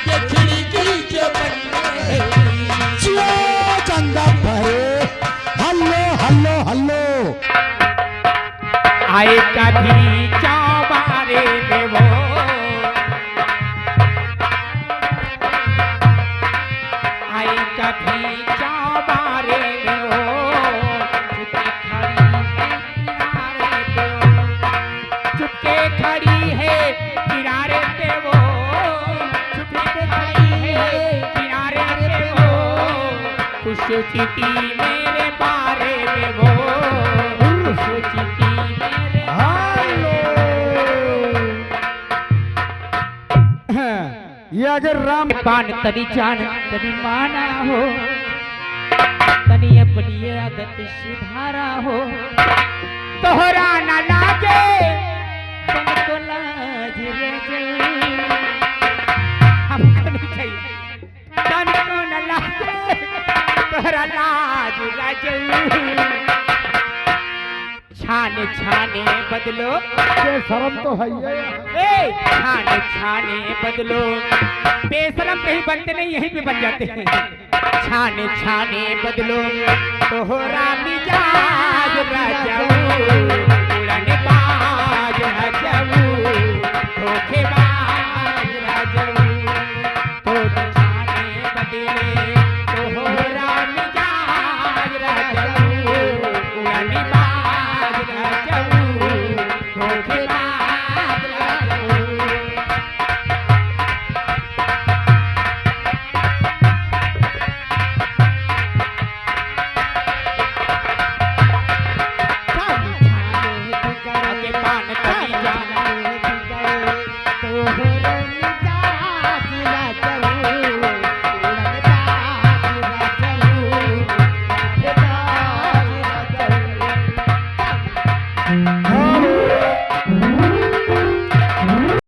ये खिड़की जो बनने जियो चंदा भरे हल्लो हल्लो हल्लो आए कभी चौबारे में वो आए कभी चौबारे में वो चुपके खड़ी है किनारे पे वो चुपके खड़ी है किनारे पे वो कुछ चिट्ठी मेरे बारे में वो कुछ चिट्ठी मेरे ये अजर राम पान तनी जान तनी माना हो तनी अपनी आदत सुधारा हो तोहरा ना लागे तुमको लाज रजल हमको नहीं चाहिए तुमको ना लागे तोहरा लाज रजल छाने छाने बदलो ये शर्म तो है ये छाने छाने बदलो बेशरम कहीं बनते नहीं यहीं पे बन जाते हैं छाने छाने बदलो तोहरा मिजाज राजाऊ उड़ने बाज राजाऊ धोखेबाज राजाऊ तो छाने बदले तोहरा मिजाज राजाऊ उड़ने बाज राजाऊ धोखेबाज राजाऊ पान तनी जान